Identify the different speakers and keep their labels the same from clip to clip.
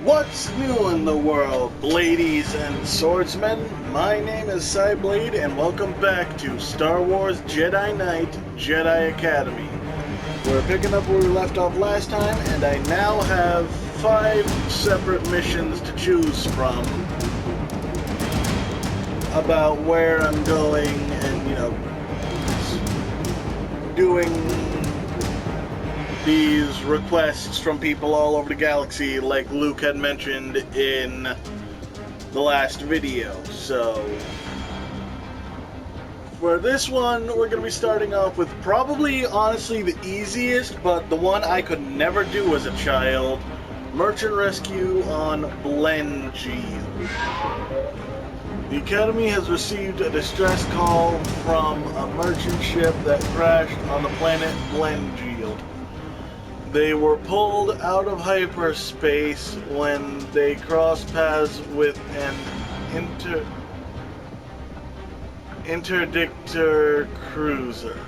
Speaker 1: What's new in the world, bladies and swordsmen? My name is Cyblade, and welcome back to Star Wars Jedi Knight Jedi Academy. We're picking up where we left off last time, and I now have 5 separate missions to choose from about where I'm going and, doing these requests from people all over the galaxy, like Luke had mentioned in the last video. So for this one, we're going to be starting off with probably, honestly, the easiest, but the one I could never do as a child: Merchant Rescue on Blengiel. The Academy has received a distress call from a merchant ship that crashed on the planet Blengiel. They were pulled out of hyperspace when they crossed paths with an interdictor cruiser.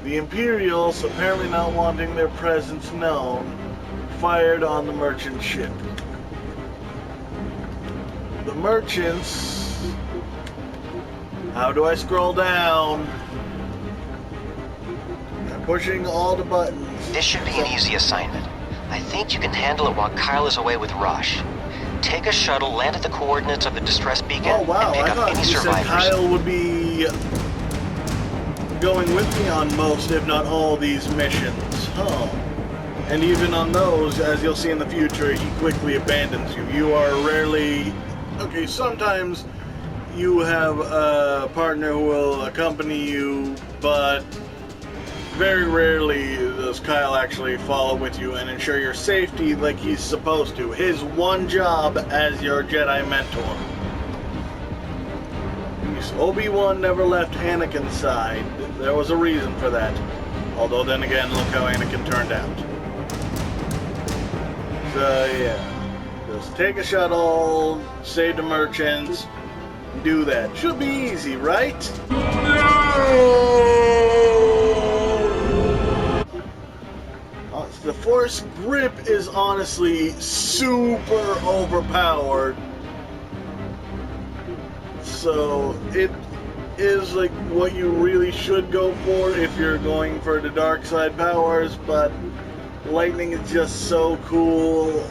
Speaker 1: The Imperials, apparently not wanting their presence known, fired on the merchant ship. The merchants... How do I scroll down? I'm pushing all the buttons.
Speaker 2: This should be an easy assignment. I think you can handle it while Kyle is away with Rush. Take a shuttle, land at the coordinates of the distress beacon,
Speaker 1: oh, wow.
Speaker 2: and pick up any survivors.
Speaker 1: Kyle would be going with me on most, if not all, these missions. Huh. And even on those, as you'll see in the future, he quickly abandons you. You are rarely... Okay, sometimes you have a partner who will accompany you, but very rarely does Kyle actually follow with you and ensure your safety like he's supposed to. His one job as your Jedi mentor. Obi-Wan never left Anakin's side. There was a reason for that. Although then again, look how Anakin turned out. So yeah. Just take a shuttle, save the merchants, do that. Should be easy, right? The Force grip is honestly super overpowered. So it is like what you really should go for if you're going for the dark side powers, but lightning is just so cool.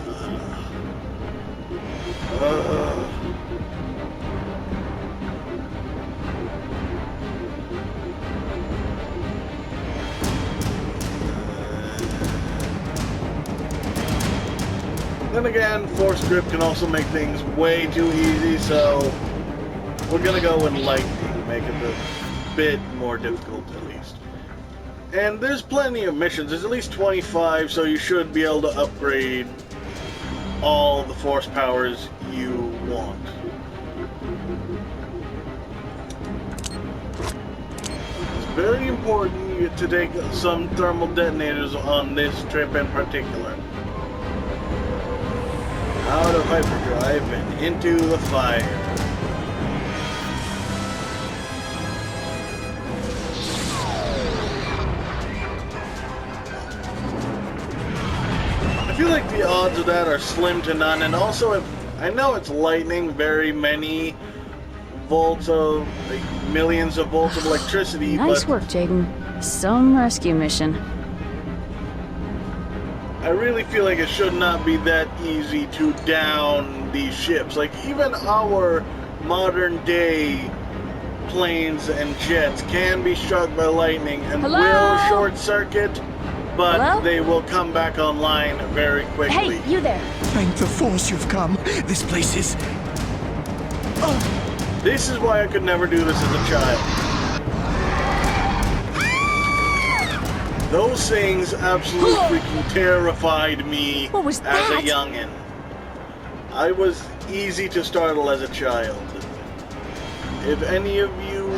Speaker 1: Then again, Force Grip can also make things way too easy, so we're gonna go with Lightning, make it a bit more difficult at least. And there's plenty of missions, there's at least 25, so you should be able to upgrade all the Force powers you want. It's very important to take some thermal detonators on this trip in particular. Out of hyperdrive and into the fire. I feel like the odds of that are slim to none, and also if I know it's lightning, very many volts of, like, millions of volts of electricity.
Speaker 3: Nice
Speaker 1: but
Speaker 3: work, Jaden. Some rescue mission.
Speaker 1: I really feel like it should not be that easy to down these ships. Like, even our modern day planes and jets can be struck by lightning and will short circuit, but they will come back online very quickly.
Speaker 3: Hey, you there!
Speaker 4: Thank the Force you've come. This place is... Oh.
Speaker 1: This is why I could never do this as a child. Those things absolutely freaking terrified me as a youngin'. I was easy to startle as a child. If any of you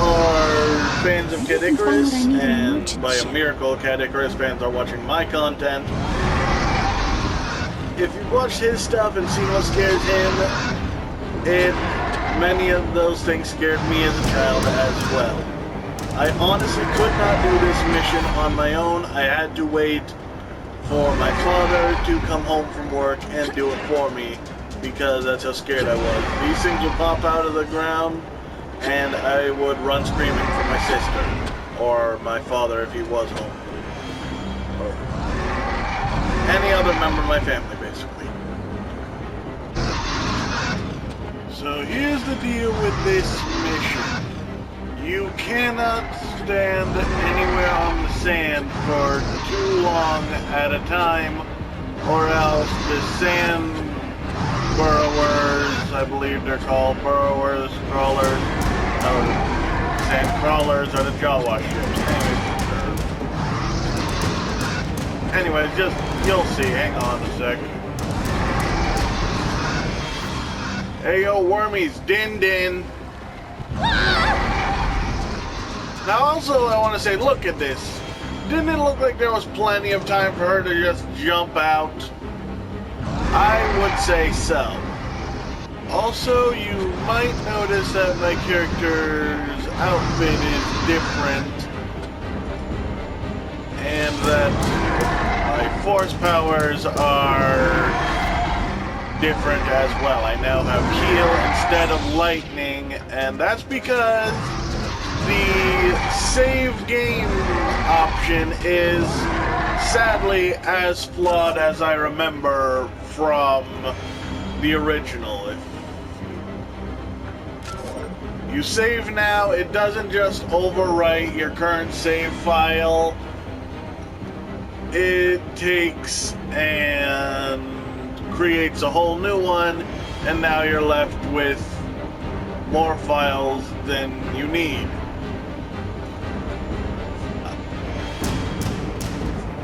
Speaker 1: are fans of Kid Icarus, and by a miracle Kid Icarus fans are watching my content, if you've watched his stuff and seen what scares him, many of those things scared me as a child as well. I honestly could not do this mission on my own. I had to wait for my father to come home from work and do it for me, because that's how scared I was. These things would pop out of the ground, and I would run screaming for my sister, or my father if he was home, or any other member of my family, basically. So here's the deal with this mission. You cannot stand anywhere on the sand for too long at a time, or else the sand burrowers, I believe they're called, burrowers, crawlers, or sand crawlers are the Jawa ships. Anyways, just, you'll see, hang on a second. Hey yo, wormies, din din. Now also I want to say, look at this. Didn't it look like there was plenty of time for her to just jump out? I would say so. Also, you might notice that my character's outfit is different, and that my force powers are different as well. I now have heal instead of lightning, and that's because the save game option is sadly as flawed as I remember from the original. If you save now, it doesn't just overwrite your current save file. It takes and creates a whole new one, and now you're left with more files than you need.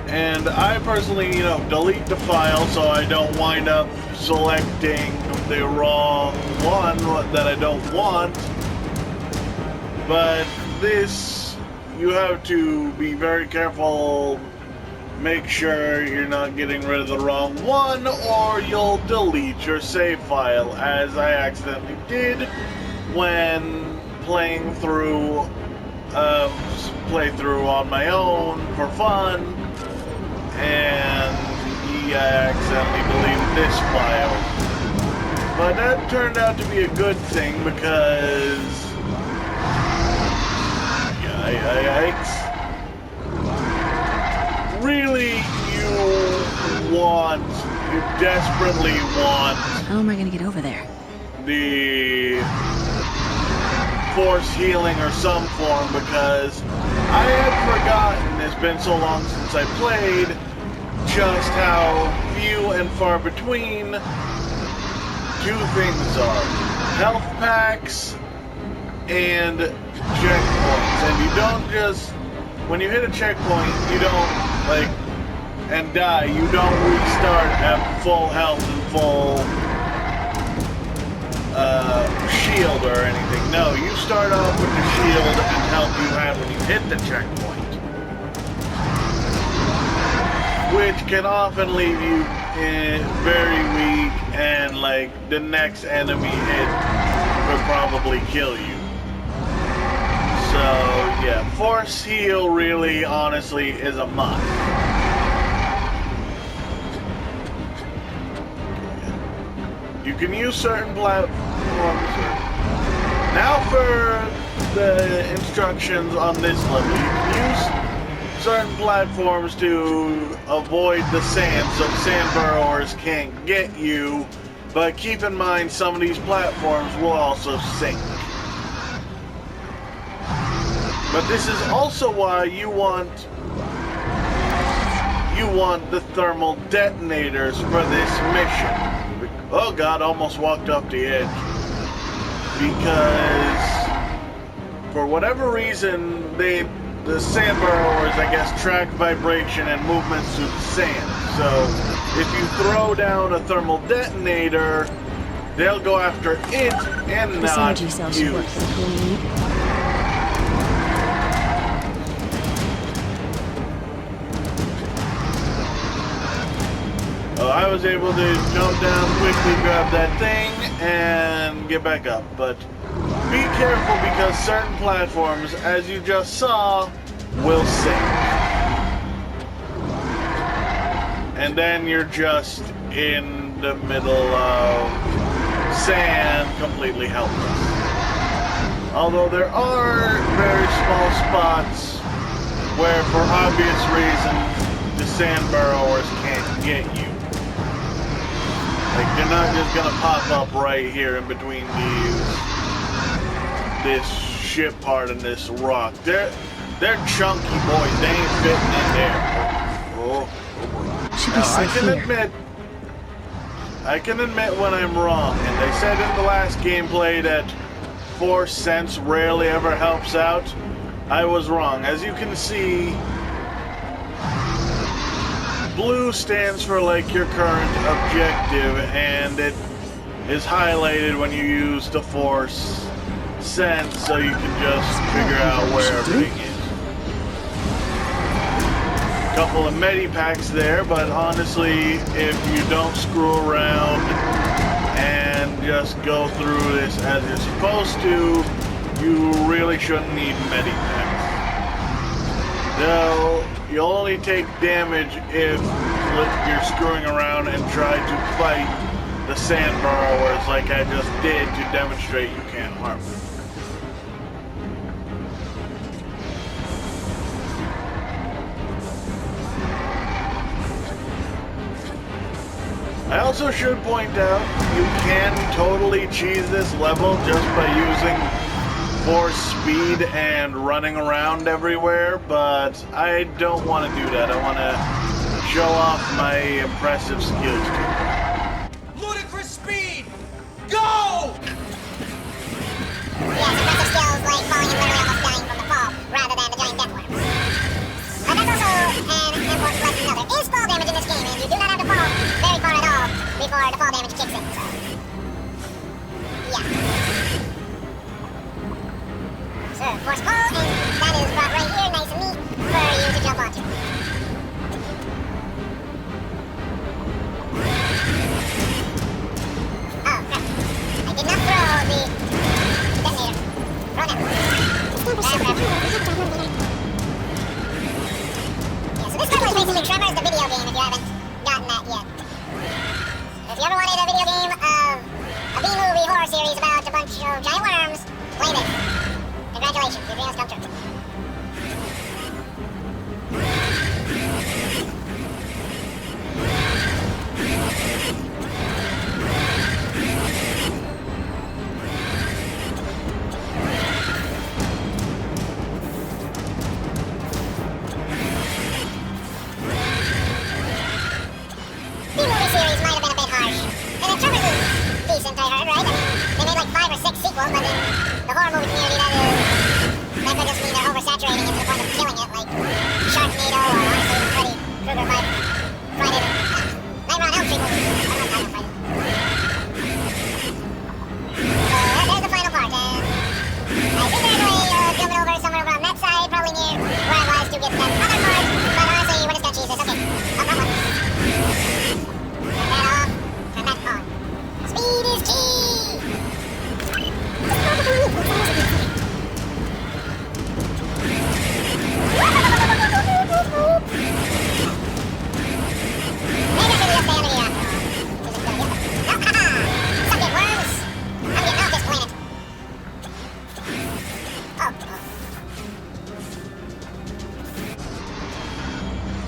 Speaker 1: And I personally, delete the file so I don't wind up selecting the wrong one that I don't want. But this, you have to be very careful. Make sure you're not getting rid of the wrong one, or you'll delete your save file, as I accidentally did when playing through a playthrough on my own for fun, and I accidentally deleted this file. But that turned out to be a good thing, because yikes. Really, you desperately want...
Speaker 3: How am I gonna get over there?
Speaker 1: ...the force healing or some form, because I had forgotten, it's been so long since I played, just how few and far between two things are. Health packs and checkpoints. And you don't just... When you hit a checkpoint, you don't, and die, you don't restart at full health and full shield or anything. No, you start off with the shield and health you had when you hit the checkpoint, which can often leave you very weak, and the next enemy hit could probably kill you. So yeah, force heal really, honestly, is a must. You can use certain platforms. Now for the instructions on this level. You can use certain platforms to avoid the sand, so sand burrowers can't get you. But keep in mind, some of these platforms will also sink. But this is also why you want the thermal detonators for this mission. Oh god, almost walked off the edge. Because for whatever reason, the sand burrowers, I guess, track vibration and movements through the sand. So if you throw down a thermal detonator, they'll go after it and not you. I was able to jump down quickly, grab that thing, and get back up. But be careful, because certain platforms, as you just saw, will sink. and then you're just in the middle of sand, completely helpless. Although there are very small spots where, for obvious reasons, the sand burrowers can't get you. Like, they're not just gonna pop up right here in between this ship part and this rock. They're chunky boys. They ain't fitting in there. Oh boy.
Speaker 3: Should be
Speaker 1: Now,
Speaker 3: safe here.
Speaker 1: I can admit when I'm wrong, and they said in the last gameplay that Force sense rarely ever helps out. I was wrong. As you can see, blue stands for like your current objective, and it is highlighted when you use the Force sense, so you can just figure out where everything is. Couple of medipacks there, but honestly, if you don't screw around and just go through this as you're supposed to, you really shouldn't need medipacks. Though, you'll only take damage if you're screwing around and try to fight the sand burrowers like I just did to demonstrate you can't harm them. I also should point out, you can totally cheese this level just by using Force speed and running around everywhere, but I don't want to do that. I want to show off my impressive skills to you.
Speaker 5: Ludicrous speed! Go!
Speaker 6: Yes, impressive skills like falling and literally almost dying from the fall, rather than the giant death worms. That's also an important lesson another. There is fall damage in this game, and you do not have to fall very far at all before the fall damage kicks in, so... yeah. So, force fall, and that is brought right here, nice and neat, for you to jump onto. Oh, crap. I did not throw the detonator. Throw it down. Yeah, so this level is basically Tremors, the video game, if you haven't gotten that yet. If you ever wanted a video game of a B-movie horror series about a bunch of giant worms, play this. Congratulations, your dream has come true. B-movie series might have been a bit harsh. And then Tremors is decent, I heard, right? I mean, they made like 5 or 6 sequels, but in the horror movie community, that could just mean they're oversaturating it to the point of killing it, like Sharknado or honestly even Freddy Krueger Friday the Nightmare on Elm Street movie. I don't know how to fight it. So there's the final part, and I think there's a way of jumping over somewhere around that side, probably near where I was to get to that other part, but honestly, we're just gonna cheese this. Okay, up. Turn that off, turn that on. Speed is key!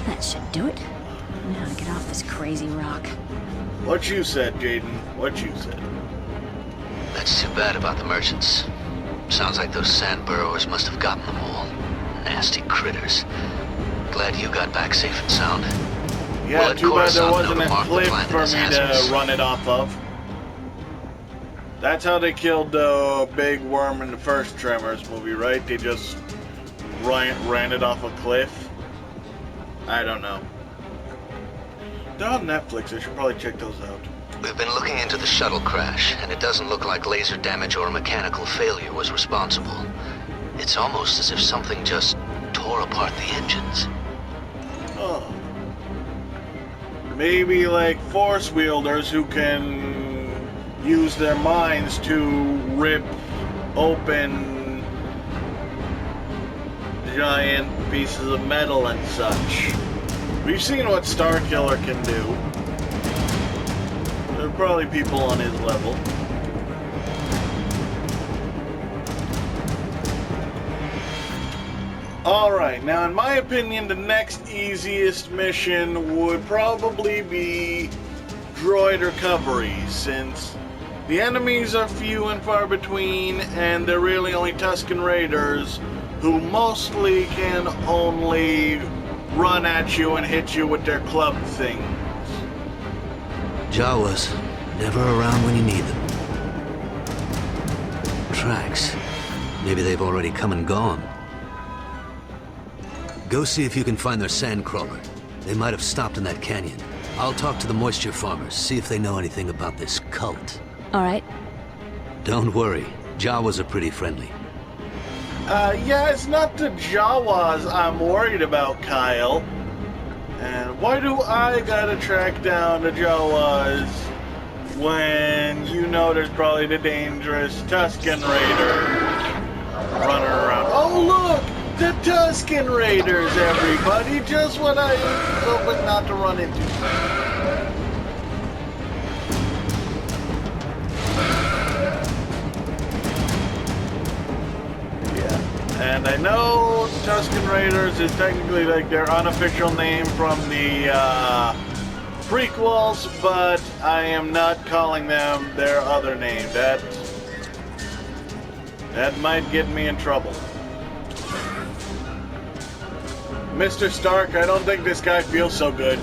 Speaker 3: That should do it. Now to get off this crazy rock.
Speaker 1: What you said, Jaden. What you said.
Speaker 2: That's too bad about the merchants. Sounds like those sand burrowers must have gotten them all. Nasty critters. Glad you got back safe and sound.
Speaker 1: Yeah,
Speaker 2: Well,
Speaker 1: too bad there
Speaker 2: Coruscant
Speaker 1: wasn't a
Speaker 2: never marked the
Speaker 1: cliff
Speaker 2: planet
Speaker 1: for
Speaker 2: as
Speaker 1: me
Speaker 2: hazardous.
Speaker 1: to run it off of. That's how they killed the big worm in the first Tremors movie, right? They just ran it off a cliff. I don't know. They're on Netflix. I should probably check those out.
Speaker 2: We've been looking into the shuttle crash, and it doesn't look like laser damage or mechanical failure was responsible. It's almost as if something just tore apart the engines.
Speaker 1: Oh. Maybe like force wielders who can use their minds to rip open giant pieces of metal and such. We've seen what Starkiller can do. There are probably people on his level. Alright, now in my opinion, the next easiest mission would probably be droid recovery, since the enemies are few and far between, and they're really only Tusken Raiders, who mostly can only run at you and hit you with their club things.
Speaker 2: Jawas, never around when you need them. Tracks. Maybe they've already come and gone. Go see if you can find their sandcrawler. They might have stopped in that canyon. I'll talk to the moisture farmers, see if they know anything about this cult.
Speaker 3: All right.
Speaker 2: Don't worry, Jawas are pretty friendly.
Speaker 1: Yeah, it's not the Jawas I'm worried about, Kyle. And why do I gotta track down the Jawas when you know there's probably the dangerous Tusken Raiders running around? Oh, look! The Tusken Raiders, everybody! Just what I was hoping not to run into. And I know Tusken Raiders is technically like their unofficial name from the prequels, but I am not calling them their other name. That might get me in trouble. Mr. Stark, I don't think this guy feels so good.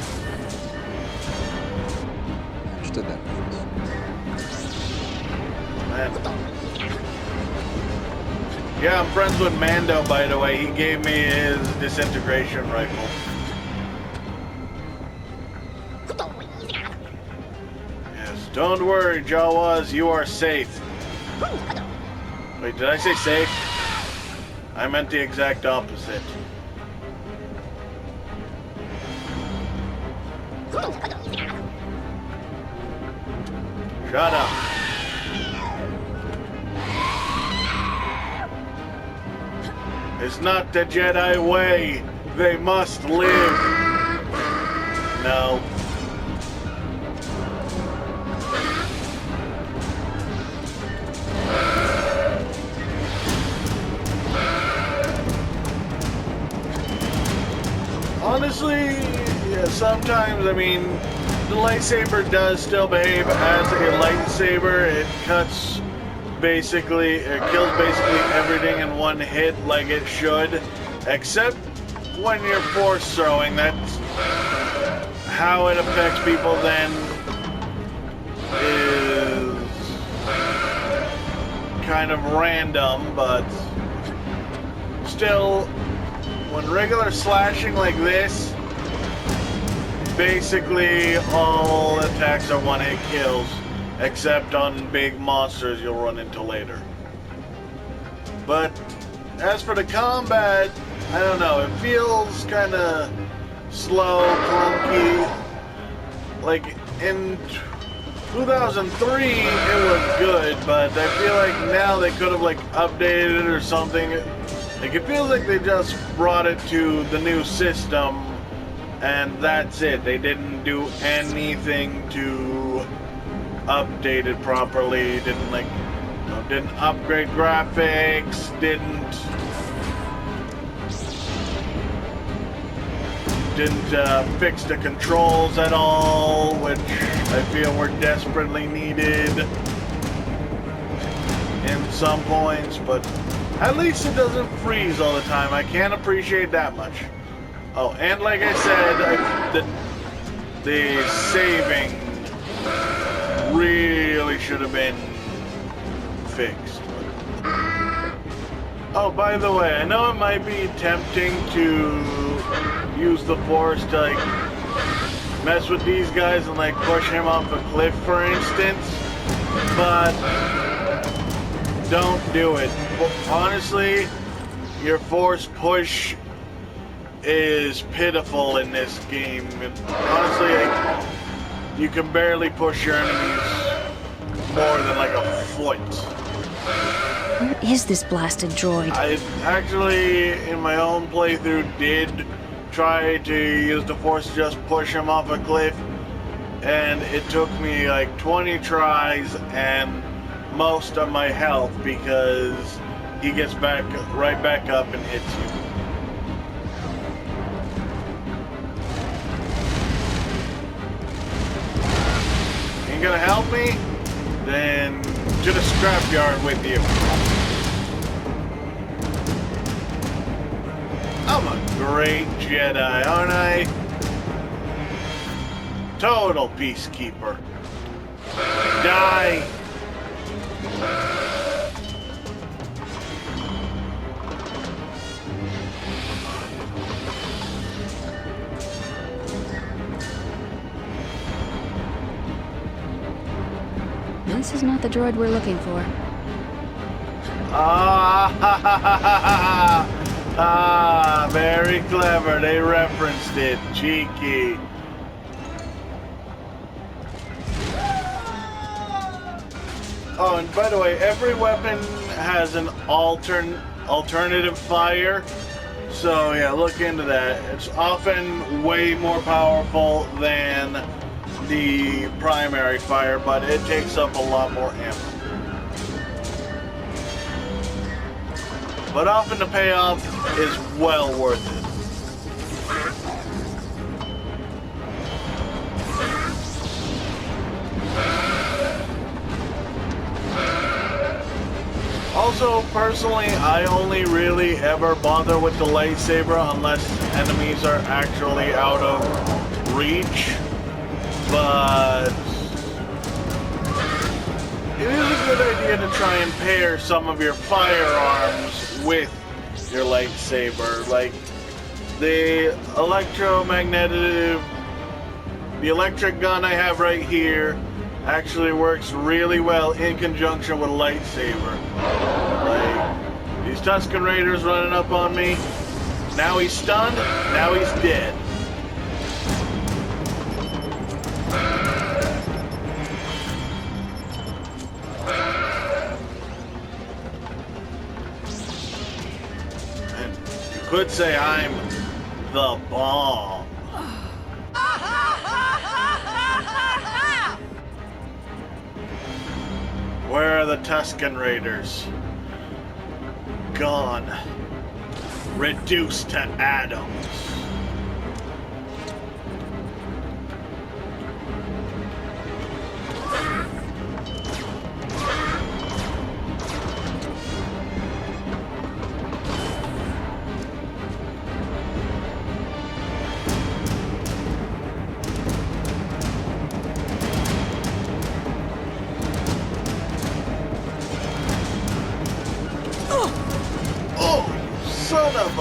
Speaker 7: Understood that.
Speaker 1: Man. Yeah, I'm friends with Mando, by the way. He gave me his disintegration rifle. Yes, don't worry, Jawas, you are safe. Wait, did I say safe? I meant the exact opposite. Shut up. It's not the Jedi way. They must live. No. Honestly, yeah, sometimes, I mean, the lightsaber does still behave as a lightsaber. It kills basically everything in one hit like it should, except when you're force throwing. That's how it affects people then is kind of random, but still, when regular slashing like this, basically all attacks are one-hit kills, except on big monsters you'll run into later. But as for the combat, I don't know, it feels kind of slow, clunky. Like in 2003 it was good, but I feel like now they could have like updated it or something. Like it feels like they just brought it to the new system and that's it. They didn't do anything to update it properly, didn't upgrade graphics, didn't fix the controls at all, which I feel were desperately needed in some points, but at least it doesn't freeze all the time. I can't appreciate that much. Oh, and like I said, the saving really should have been fixed. Oh, by the way, I know it might be tempting to use the Force to like mess with these guys and like push him off a cliff, for instance, but don't do it. Honestly, your Force push is pitiful in this game. Honestly, you can barely push your enemies more than like a foot.
Speaker 3: Where is this blasted droid?
Speaker 1: I actually, in my own playthrough, did tried to use the force to just push him off a cliff, and it took me like 20 tries and most of my health because he gets right back up and hits you. Ain't gonna help me? Then to the scrapyard with you. I'm a great Jedi, aren't I? Total peacekeeper. Die!
Speaker 3: This is not the droid we're looking for.
Speaker 1: Ah, very clever. They referenced it. Cheeky. Oh, and by the way, every weapon has an alternative fire. So yeah, look into that. It's often way more powerful than the primary fire, but it takes up a lot more ammo. But often the payoff is well worth it. Also, personally, I only really ever bother with the lightsaber unless enemies are actually out of reach. But it is a good idea to try and pair some of your firearms with your lightsaber. Like the electric gun I have right here actually works really well in conjunction with a lightsaber. Like these Tusken Raiders running up on me. Now he's stunned, now he's dead. And you could say I'm the bomb. Where are the Tusken Raiders? Gone. Reduced to atoms. Son of a...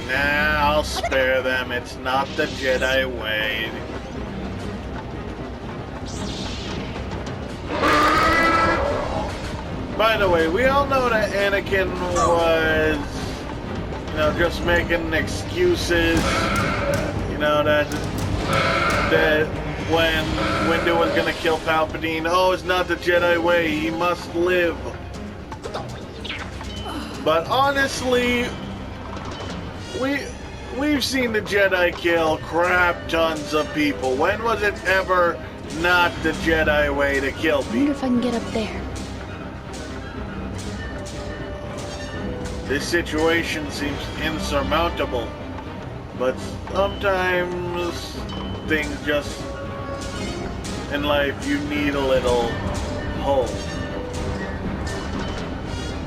Speaker 1: Nah, I'll spare them. It's not the Jedi way. By the way, we all know that Anakin was, just making excuses. That when Windu was gonna kill Palpatine, oh, it's not the Jedi way, he must live. But honestly, we've seen the Jedi kill crap tons of people. When was it ever not the Jedi way to kill
Speaker 3: I wonder
Speaker 1: people?
Speaker 3: if I can get up there.
Speaker 1: This situation seems insurmountable, but sometimes things just in life, you need a little pull.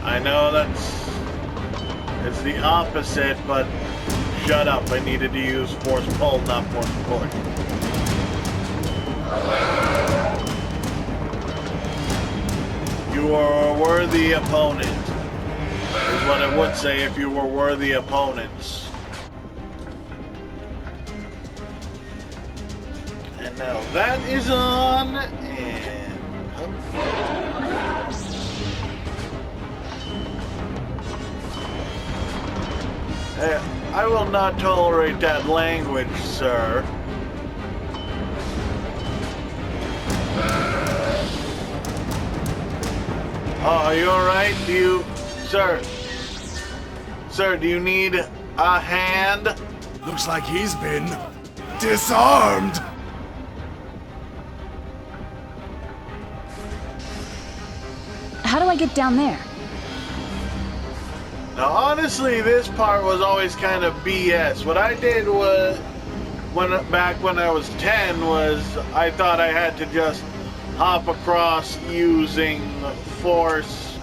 Speaker 1: I know it's the opposite, but shut up. I needed to use force pull, not force push. You are a worthy opponent, is what I would say if you were worthy opponents. And now that is on, and... I will not tolerate that language, sir. Oh, are you alright? Sir, do you need a hand?
Speaker 4: Looks like he's been disarmed.
Speaker 3: How do I get down there?
Speaker 1: Now, honestly, this part was always kind of BS. What I did was, back when I was 10, was I thought I had to just hop across using force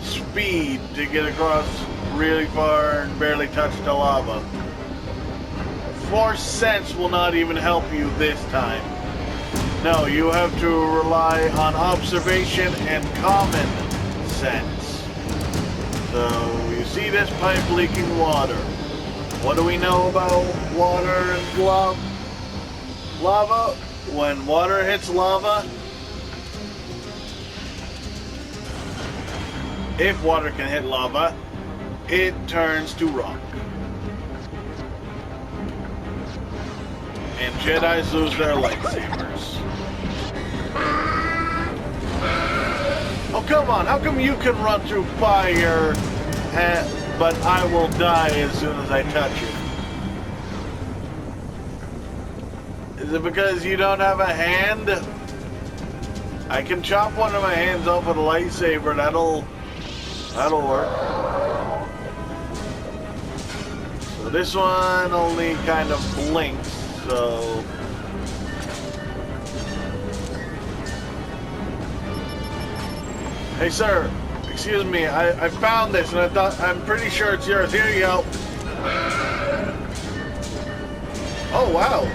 Speaker 1: speed to get across really far and barely touch the lava. Force sense will not even help you this time. No, you have to rely on observation and common sense. So, you see this pipe leaking water. What do we know about water and lava? When water hits lava, if water can hit lava, it turns to rock. And Jedis lose their lightsabers. Oh, come on. How come you can run through fire, but I will die as soon as I touch you? Is it because you don't have a hand? I can chop one of my hands off with a lightsaber. That'll work. So this one only kind of blinks, so... Hey, sir. Excuse me. I found this, and I'm pretty sure it's yours. Here you go. Oh, wow.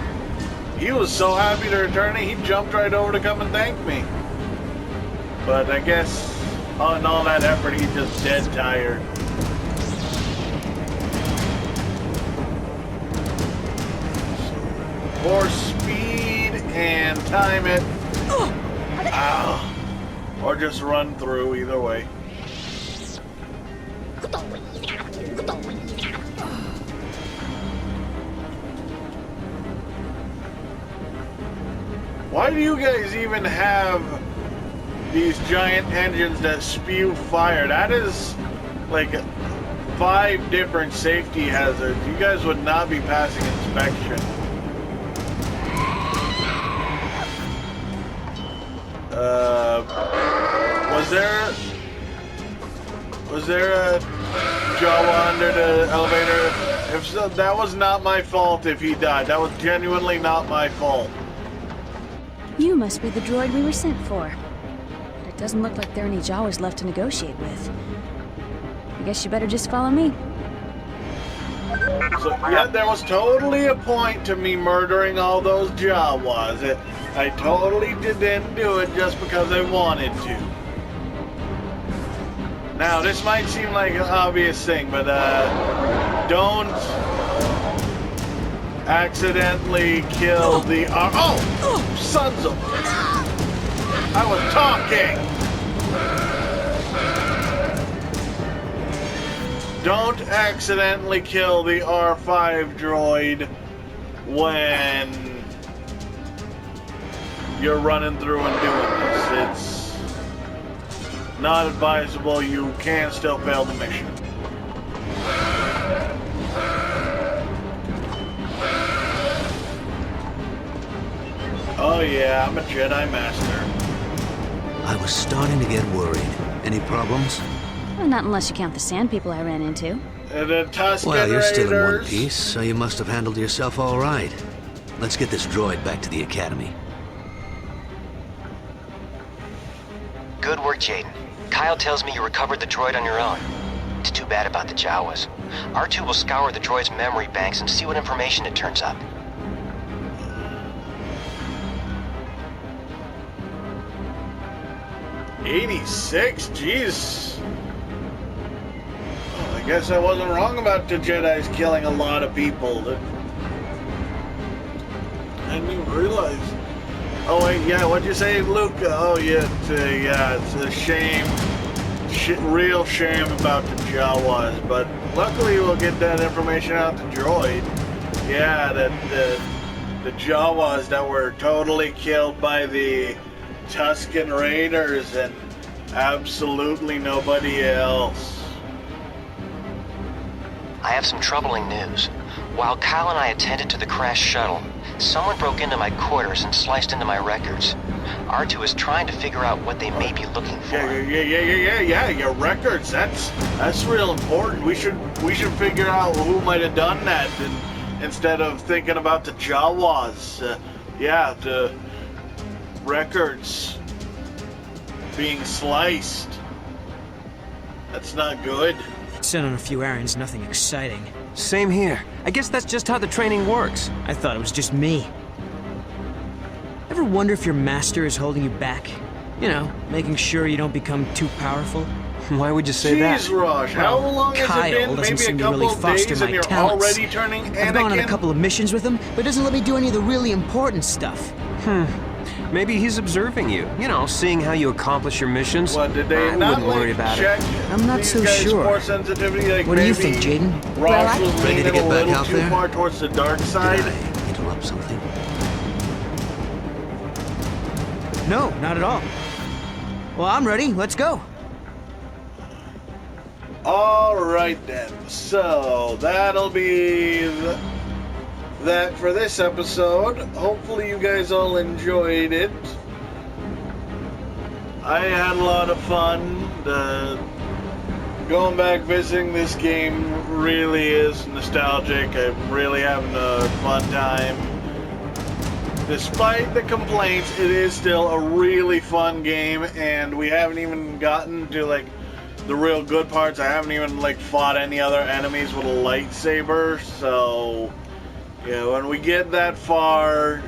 Speaker 1: He was so happy to return it, he jumped right over to come and thank me. But I guess, in all that effort, he's just dead tired. For speed and time it. Ow. Or just run through, either way. Why do you guys even have these giant engines that spew fire? That is like 5 different safety hazards. You guys would not be passing inspection. Was there a Jawa under the elevator? If so, that was not my fault if he died. That was genuinely not my fault.
Speaker 3: You must be the droid we were sent for. But it doesn't look like there are any Jawas left to negotiate with. I guess you better just follow me.
Speaker 1: So, yeah, there was totally a point to me murdering all those Jawas. I totally didn't do it just because I wanted to. Now, this might seem like an obvious thing, but don't accidentally kill the... oh! Sons of... I was talking! Don't accidentally kill the R5 droid when you're running through and doing this. It's not advisable. You can still fail the mission. Oh yeah, I'm a Jedi Master.
Speaker 2: I was starting to get worried. Any problems?
Speaker 3: Well, not unless you count the sand people I ran into.
Speaker 1: The Tusken
Speaker 2: Well, you're still in one
Speaker 1: Raiders.
Speaker 2: piece, so you must have handled yourself all right. Let's get this droid back to the Academy.
Speaker 7: Good work, Jaden. Kyle tells me you recovered the droid on your own. It's too bad about the Jawas. R2 will scour the droid's memory banks and see what information it turns up.
Speaker 1: '86? Jeez. Well, I guess I wasn't wrong about the Jedi's killing a lot of people. I didn't even realize. Oh wait, yeah, what'd you say, Luke? Oh yeah, it's a shame. Real shame about the Jawas, but luckily we'll get that information out to Droid. Yeah, that the Jawas that were totally killed by the Tusken Raiders, and Absolutely nobody else.
Speaker 7: I have some troubling news. While Kyle and I attended to the crashed shuttle, someone broke into my quarters and sliced into my records. R2 is trying to figure out what they may be looking for.
Speaker 1: Yeah, your records. That's real important. We should figure out who might have done that instead of thinking about the Jawas. Yeah, the records being sliced. That's not good.
Speaker 8: Sent on a few errands, nothing exciting.
Speaker 9: Same here. I guess that's just how the training works.
Speaker 8: I thought it was just me. Ever wonder if your master is holding you back? You know, making sure you don't become too powerful?
Speaker 9: Why would you say that?
Speaker 1: Jeez, Rush, how long has
Speaker 8: Kyle
Speaker 1: it been?
Speaker 8: doesn't
Speaker 1: Maybe a
Speaker 8: seem to
Speaker 1: couple
Speaker 8: really
Speaker 1: of
Speaker 8: foster
Speaker 1: days
Speaker 8: my
Speaker 1: and you're
Speaker 8: talents.
Speaker 1: already turning Anakin?
Speaker 8: I've gone on a couple of missions with him, but doesn't let me do any of the really important stuff.
Speaker 9: Maybe he's observing you. You know, seeing how you accomplish your missions.
Speaker 1: What, did they
Speaker 9: I
Speaker 1: not
Speaker 9: wouldn't worry about
Speaker 1: check
Speaker 9: it.
Speaker 8: I'm not
Speaker 1: these
Speaker 8: so
Speaker 1: guys
Speaker 8: sure.
Speaker 1: for sensitivity? Like
Speaker 8: What do you
Speaker 1: maybe
Speaker 8: think, Jaden?
Speaker 1: Ross was
Speaker 2: Ready to
Speaker 1: leaning
Speaker 2: get
Speaker 1: a
Speaker 2: back
Speaker 1: little
Speaker 2: out
Speaker 1: too
Speaker 2: there?
Speaker 1: far towards the dark
Speaker 2: Did
Speaker 1: side.
Speaker 2: I interrupt something?
Speaker 8: No, not at all. Well, I'm ready. Let's go.
Speaker 1: Alright then, so that'll be that for this episode. Hopefully you guys all enjoyed it. I had a lot of fun. Going back visiting this game really is nostalgic. I'm really having a fun time. Despite the complaints, it is still a really fun game, and we haven't even gotten to like the real good parts. I haven't even like fought any other enemies with a lightsaber, so yeah, when we get that far,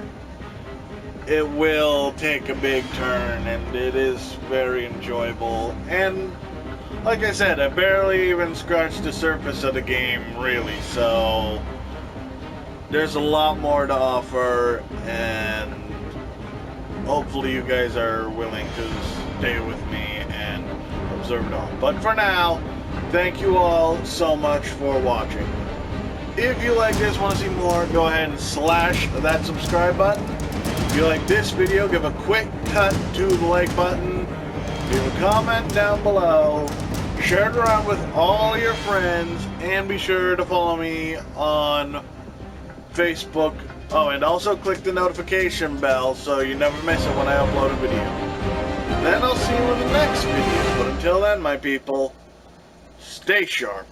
Speaker 1: it will take a big turn, and it is very enjoyable. And like I said, I barely even scratched the surface of the game, really, so there's a lot more to offer, and hopefully you guys are willing to stay with me and observe it all. But for now, thank you all so much for watching. If you like this, want to see more, go ahead and slash that subscribe button. If you like this video, give a quick cut to the like button. Leave a comment down below. Share it around with all your friends, and be sure to follow me on Facebook. Oh, and also click the notification bell so you never miss it when I upload a video. Then I'll see you in the next video. But until then, my people, stay sharp.